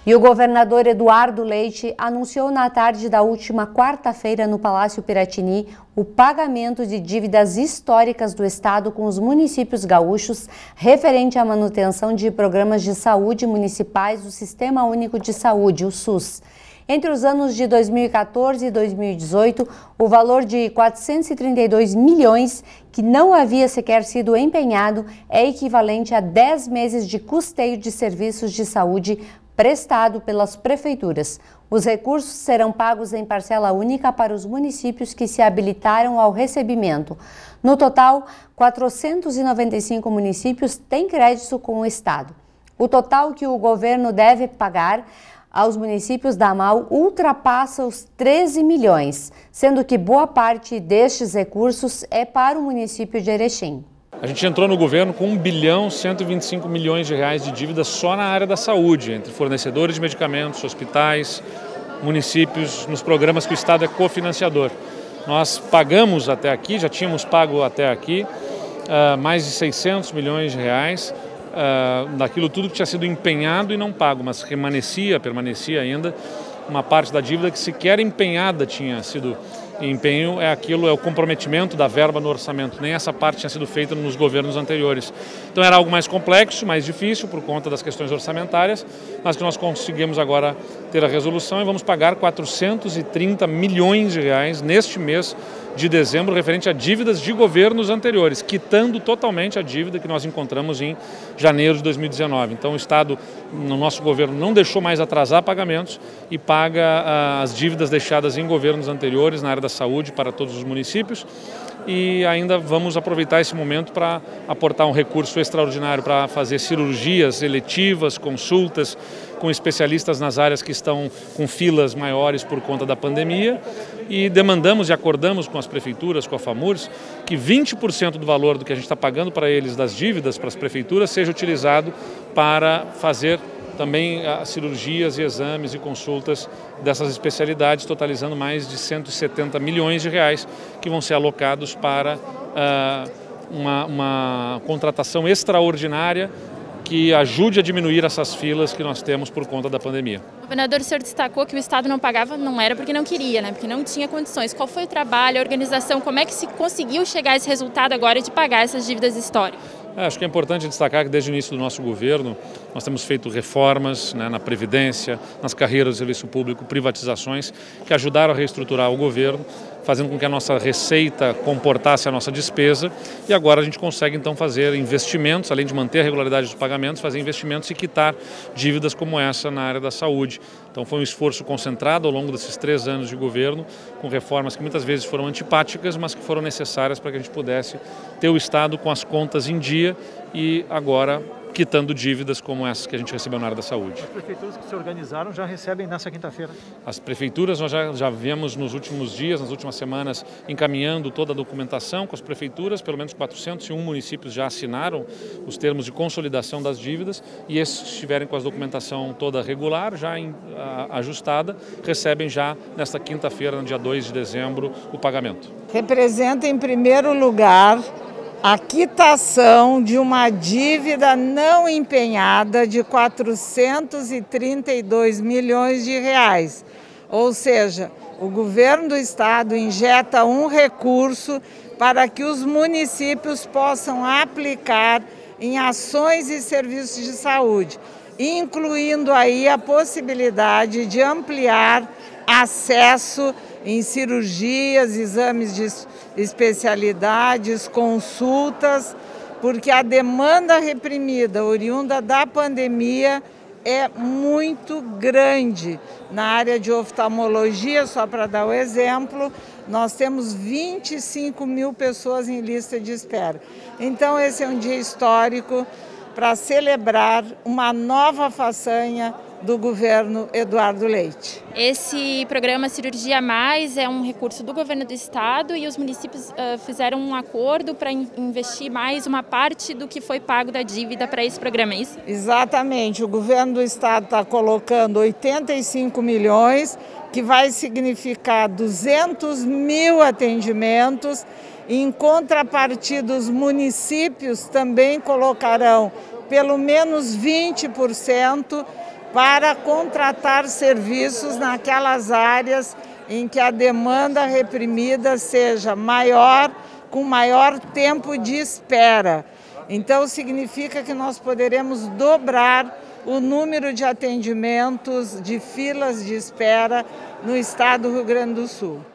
E o governador Eduardo Leite anunciou na tarde da última quarta-feira no Palácio Piratini o pagamento de dívidas históricas do Estado com os municípios gaúchos referente à manutenção de programas de saúde municipais do Sistema Único de Saúde, o SUS. Entre os anos de 2014 e 2018, o valor de 432 milhões, que não havia sequer sido empenhado, é equivalente a 10 meses de custeio de serviços de saúde prestado pelas prefeituras. Os recursos serão pagos em parcela única para os municípios que se habilitaram ao recebimento. No total, 495 municípios têm crédito com o Estado. O total que o governo deve pagar aos municípios da AMAL ultrapassa os 13 milhões, sendo que boa parte destes recursos é para o município de Erechim. A gente entrou no governo com 1.125 bilhões de reais de dívida só na área da saúde, entre fornecedores de medicamentos, hospitais, municípios, nos programas que o Estado é cofinanciador. Nós pagamos até aqui, já tínhamos pago até aqui, mais de 600 milhões de reais daquilo tudo que tinha sido empenhado e não pago, mas permanecia ainda uma parte da dívida que sequer empenhada tinha sido. Empenho é o comprometimento da verba no orçamento, nem essa parte tinha sido feita nos governos anteriores. Então era algo mais complexo, mais difícil por conta das questões orçamentárias, mas que nós conseguimos agora ter a resolução e vamos pagar 430 milhões de reais neste mês de dezembro referente a dívidas de governos anteriores, quitando totalmente a dívida que nós encontramos em janeiro de 2019. Então o Estado, no nosso governo, não deixou mais atrasar pagamentos e paga as dívidas deixadas em governos anteriores na área da saúde para todos os municípios. E ainda vamos aproveitar esse momento para aportar um recurso extraordinário para fazer cirurgias eletivas, consultas com especialistas nas áreas que estão com filas maiores por conta da pandemia e demandamos e acordamos com as prefeituras, com a FAMURS, que 20% do valor do que a gente está pagando para eles das dívidas para as prefeituras seja utilizado para fazer também cirurgias e exames e consultas dessas especialidades, totalizando mais de 170 milhões de reais que vão ser alocados para uma contratação extraordinária que ajude a diminuir essas filas que nós temos por conta da pandemia. Governador, o senhor destacou que o Estado não pagava, não era porque não queria, né? Porque não tinha condições. Qual foi o trabalho, a organização, como é que se conseguiu chegar a esse resultado agora de pagar essas dívidas históricas? Acho que é importante destacar que desde o início do nosso governo nós temos feito reformas na Previdência, nas carreiras do serviço público, privatizações que ajudaram a reestruturar o governo, fazendo com que a nossa receita comportasse a nossa despesa e agora a gente consegue então fazer investimentos, além de manter a regularidade dos pagamentos, fazer investimentos e quitar dívidas como essa na área da saúde. Então foi um esforço concentrado ao longo desses 3 anos de governo, com reformas que muitas vezes foram antipáticas, mas que foram necessárias para que a gente pudesse ter o Estado com as contas em dia e agora quitando dívidas como essas que a gente recebeu na área da saúde. As prefeituras que se organizaram já recebem nessa quinta-feira? As prefeituras nós já viemos nos últimos dias, nas últimas semanas, encaminhando toda a documentação com as prefeituras, pelo menos 401 municípios já assinaram os termos de consolidação das dívidas e esses que estiverem com a documentação toda regular, já ajustada, recebem já nesta quinta-feira, no dia 2 de dezembro, o pagamento. Representa em primeiro lugar a quitação de uma dívida não empenhada de 432 milhões de reais. Ou seja, o governo do estado injeta um recurso para que os municípios possam aplicar em ações e serviços de saúde, incluindo aí a possibilidade de ampliar acesso em cirurgias, exames de especialidades, consultas, porque a demanda reprimida oriunda da pandemia é muito grande. Na área de oftalmologia, só para dar o exemplo, nós temos 25 mil pessoas em lista de espera. Então esse é um dia histórico para celebrar uma nova façanha do governo Eduardo Leite. Esse programa Cirurgia Mais é um recurso do governo do estado e os municípios fizeram um acordo para investir mais uma parte do que foi pago da dívida para esse programa, é isso? Exatamente, o governo do estado está colocando 85 milhões, que vai significar 200 mil atendimentos. Em contrapartida, os municípios também colocarão pelo menos 20%, para contratar serviços naquelas áreas em que a demanda reprimida seja maior, com maior tempo de espera. Então, significa que nós poderemos dobrar o número de atendimentos, de filas de espera no estado do Rio Grande do Sul.